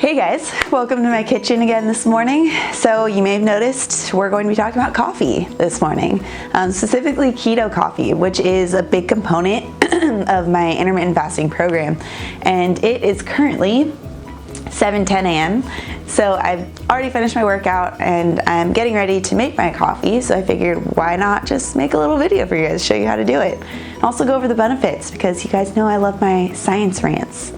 Hey guys, welcome to my kitchen again this morning. So you may have noticed we're going to be talking about coffee this morning, specifically keto coffee, which is a big component of my intermittent fasting program. And it is currently 7:10 a.m. So I've already finished my workout and I'm getting ready to make my coffee. So I figured why not just make a little video for you guys, show you how to do it. And also go over the benefits because you guys know I love my science rants.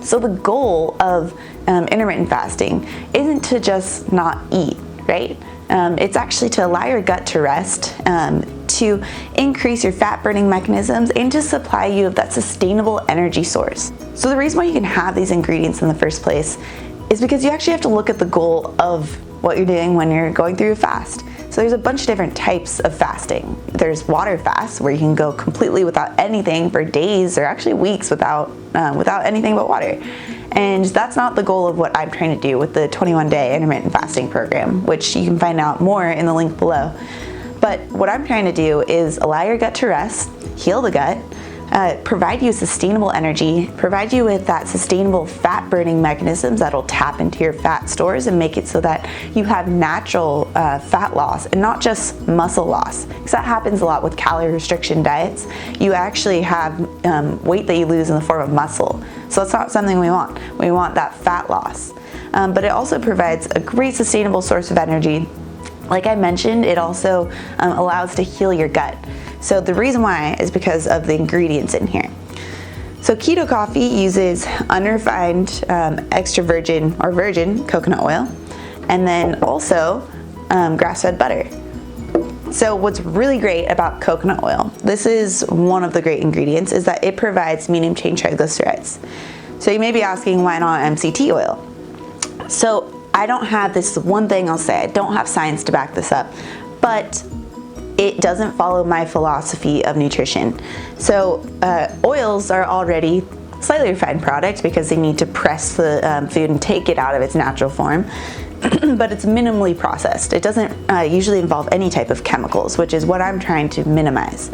So the goal of intermittent fasting isn't to just not eat, right? It's actually to allow your gut to rest, to increase your fat burning mechanisms, and to supply you with that sustainable energy source. So the reason why you can have these ingredients in the first place is because you actually have to look at the goal of what you're doing when you're going through a fast. So there's a bunch of different types of fasting. There's water fast, where you can go completely without anything for days or actually weeks without anything but water. And that's not the goal of what I'm trying to do with the 21-day intermittent fasting program, which you can find out more in the link below. But what I'm trying to do is allow your gut to rest, heal the gut, provide you sustainable energy, provide you with that sustainable fat burning mechanisms that'll tap into your fat stores and make it so that you have natural fat loss and not just muscle loss, because that happens a lot with calorie restriction diets. You actually have weight that you lose in the form of muscle, so that's not something we want. We want that fat loss, but it also provides a great sustainable source of energy. Like I mentioned, it also allows to heal your gut. So the reason why is because of the ingredients in here. So keto coffee uses unrefined extra virgin or virgin coconut oil, and then also grass-fed butter. So what's really great about coconut oil, this is one of the great ingredients, is that it provides medium chain triglycerides. So you may be asking, why not MCT oil? So I don't have this one thing I'll say, I don't have science to back this up, but it doesn't follow my philosophy of nutrition. So oils are already slightly refined products because they need to press the food and take it out of its natural form, but it's minimally processed. It doesn't usually involve any type of chemicals, which is what I'm trying to minimize.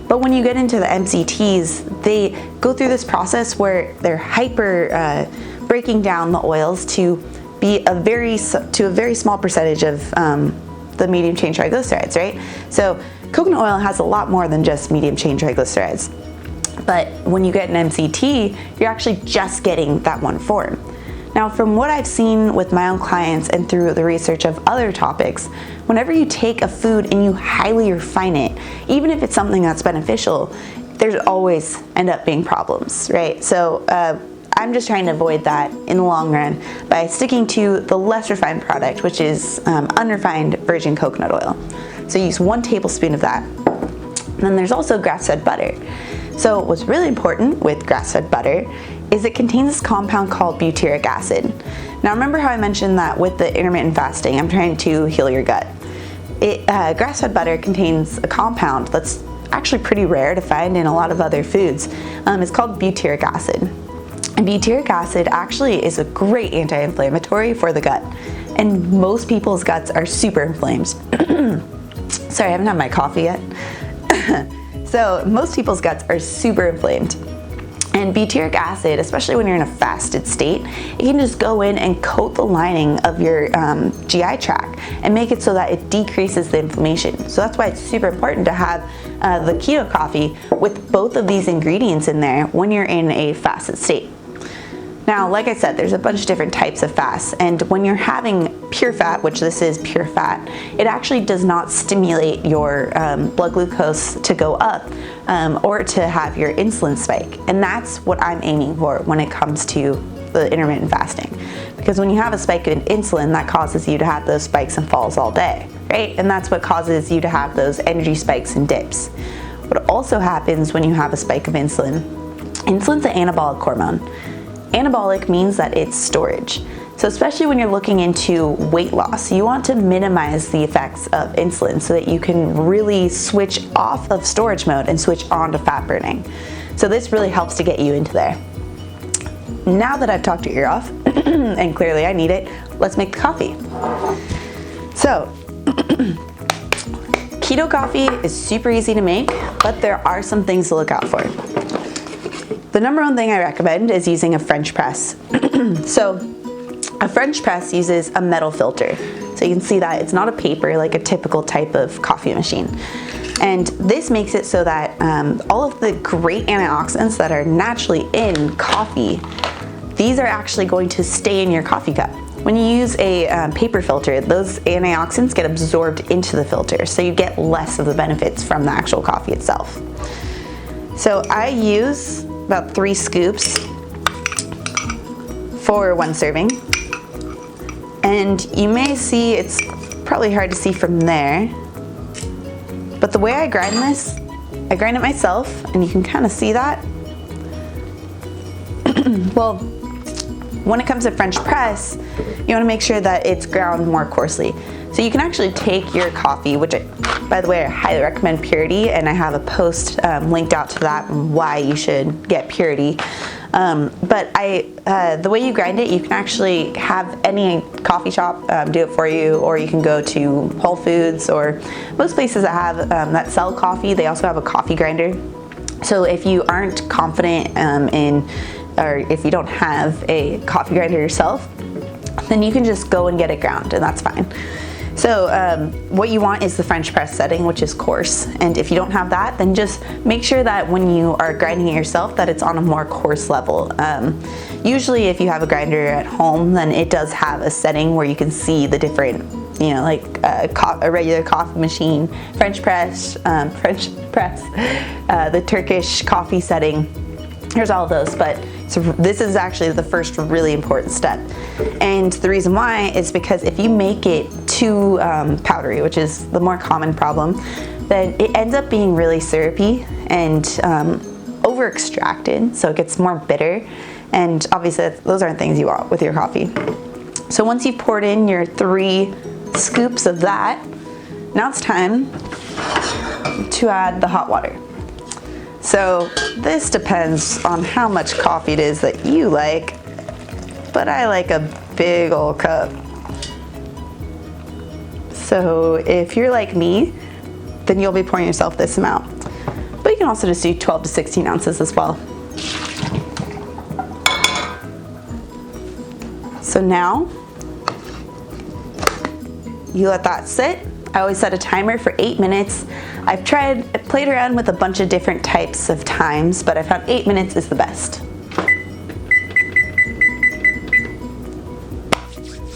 But when you get into the MCTs, they go through this process where they're hyper breaking down the oils to be a very small percentage of the medium chain triglycerides, right? So coconut oil has a lot more than just medium chain triglycerides. But when you get an MCT, you're actually just getting that one form. Now, from what I've seen with my own clients and through the research of other topics, whenever you take a food and you highly refine it, even if it's something that's beneficial, there's always end up being problems, right? So I'm just trying to avoid that in the long run by sticking to the less refined product, which is unrefined virgin coconut oil. So use 1 tablespoon of that. And then there's also grass-fed butter. So what's really important with grass-fed butter is it contains this compound called butyric acid. Now remember how I mentioned that with the intermittent fasting, I'm trying to heal your gut. Grass-fed butter contains a compound that's actually pretty rare to find in a lot of other foods. It's called butyric acid. And butyric acid actually is a great anti-inflammatory for the gut. And most people's guts are super inflamed. Sorry, I haven't had my coffee yet. So most people's guts are super inflamed. And butyric acid, especially when you're in a fasted state, it can just go in and coat the lining of your GI tract and make it so that it decreases the inflammation. So that's why it's super important to have the keto coffee with both of these ingredients in there when you're in a fasted state. Now, like I said, there's a bunch of different types of fasts, and when you're having pure fat, which this is pure fat, it actually does not stimulate your blood glucose to go up or to have your insulin spike, and that's what I'm aiming for when it comes to the intermittent fasting. Because when you have a spike in insulin, that causes you to have those spikes and falls all day, right? And that's what causes you to have those energy spikes and dips. What also happens when you have a spike of insulin, insulin's an anabolic hormone. Anabolic means that it's storage. So especially when you're looking into weight loss, you want to minimize the effects of insulin so that you can really switch off of storage mode and switch on to fat burning. So this really helps to get you into there. Now that I've talked your ear off, and clearly I need it, let's make the coffee. So, keto coffee is super easy to make, but there are some things to look out for. The number one thing I recommend is using a French press. So A French press uses a metal filter. So you can see that it's not a paper like a typical type of coffee machine. And this makes it so that all of the great antioxidants that are naturally in coffee, these are actually going to stay in your coffee cup. When you use a paper filter, those antioxidants get absorbed into the filter, so you get less of the benefits from the actual coffee itself. So I use about 3 scoops for 1 serving. And you may see, it's probably hard to see from there, but the way I grind this, I grind it myself, and you can kind of see that. Well, when it comes to French press, you want to make sure that it's ground more coarsely. So you can actually take your coffee, which by the way, I highly recommend Purity, and I have a post linked out to that and why you should get Purity. But the way you grind it, you can actually have any coffee shop do it for you, or you can go to Whole Foods, or most places that have that sell coffee, they also have a coffee grinder. So if you aren't confident or if you don't have a coffee grinder yourself, then you can just go and get it ground, and that's fine. So what you want is the French press setting, which is coarse. And if you don't have that, then just make sure that when you are grinding it yourself, that it's on a more coarse level. Usually if you have a grinder at home, then it does have a setting where you can see the different, you know, like a regular coffee machine, French press, the Turkish coffee setting. There's all of those, but so this is actually the first really important step. And the reason why is because if you make it too powdery, which is the more common problem, then it ends up being really syrupy and over extracted, so it gets more bitter. And obviously those aren't things you want with your coffee. So once you've poured in your 3 scoops of that, now it's time to add the hot water. So this depends on how much coffee it is that you like, but I like a big old cup. So if you're like me, then you'll be pouring yourself this amount. But you can also just do 12 to 16 ounces as well. So now you let that sit. I always set a timer for 8 minutes. I've played around with a bunch of different types of times, but I found 8 minutes is the best.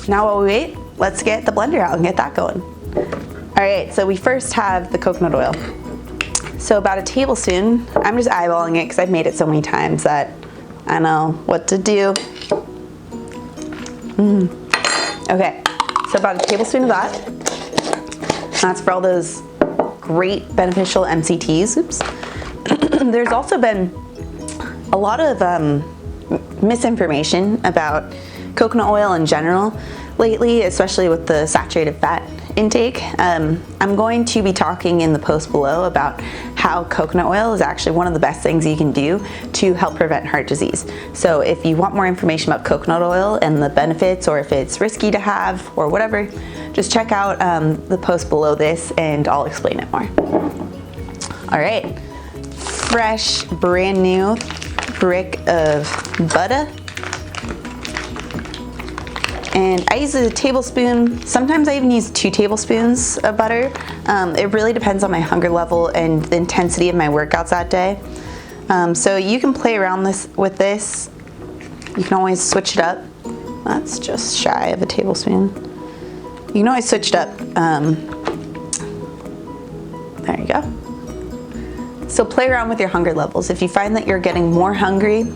Now while we wait, let's get the blender out and get that going. All right, so we first have the coconut oil. So about a tablespoon. I'm just eyeballing it because I've made it so many times that I know what to do. Okay, so about a tablespoon of that. That's for all those great beneficial MCTs. Oops. There's also been a lot of misinformation about coconut oil in general lately, especially with the saturated fat intake. I'm going to be talking in the post below about how coconut oil is actually one of the best things you can do to help prevent heart disease. So if you want more information about coconut oil and the benefits, or if it's risky to have or whatever, just check out the post below this and I'll explain it more. All right, fresh, brand new brick of butter. And I use a tablespoon, sometimes I even use 2 tablespoons of butter. It really depends on my hunger level and the intensity of my workouts that day. So you can play around with this. You can always switch it up. That's just shy of a tablespoon. You can always switch it up. There you go. So play around with your hunger levels. If you find that you're getting more hungry,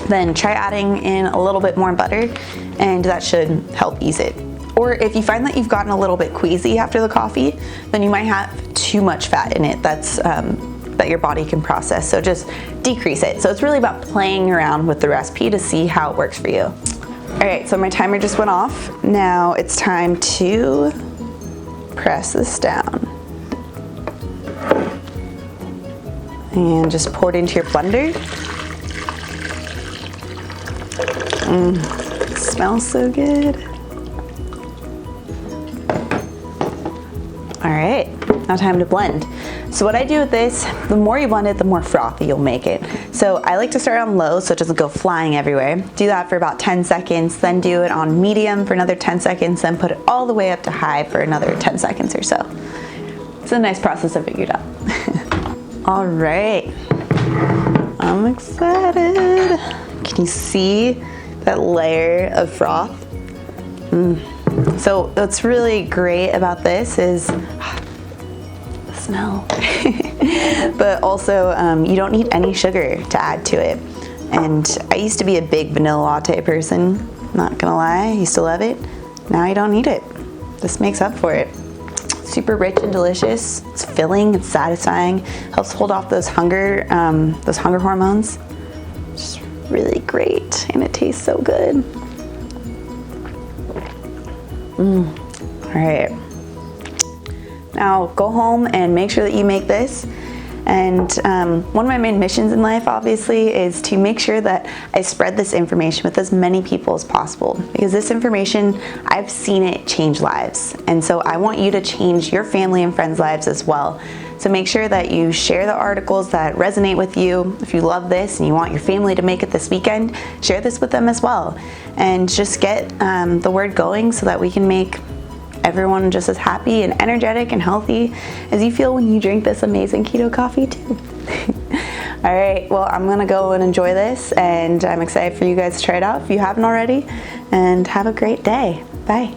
then try adding in a little bit more butter, and that should help ease it. Or if you find that you've gotten a little bit queasy after the coffee, then you might have too much fat in it that your body can process, so just decrease it. So it's really about playing around with the recipe to see how it works for you. All right, so my timer just went off. Now it's time to press this down. And just pour it into your blender. It smells so good. All right, now time to blend. So what I do with this, the more you blend it, the more frothy you'll make it. So So I like to start on low so it doesn't go flying everywhere. Do that for about 10 seconds, then do it on medium for another 10 seconds, then put it all the way up to high for another 10 seconds or so. It's a nice process I figured out. All right, I'm excited. Can you see that layer of froth? So what's really great about this is the smell. But also you don't need any sugar to add to it. And I used to be a big vanilla latte person, not gonna lie, I used to love it. Now I don't need it. This makes up for it. Super rich and delicious. It's filling, it's satisfying, helps hold off those hunger hormones. Just really great, and it tastes so good. All right. Now go home and make sure that you make this. And one of my main missions in life, obviously, is to make sure that I spread this information with as many people as possible. Because this information, I've seen it change lives. And so I want you to change your family and friends' lives as well. So make sure that you share the articles that resonate with you. If you love this and you want your family to make it this weekend, share this with them as well. And just get the word going so that we can make everyone just as happy and energetic and healthy as you feel when you drink this amazing keto coffee too. All right, well, I'm gonna go and enjoy this, and I'm excited for you guys to try it out if you haven't already, and have a great day. Bye.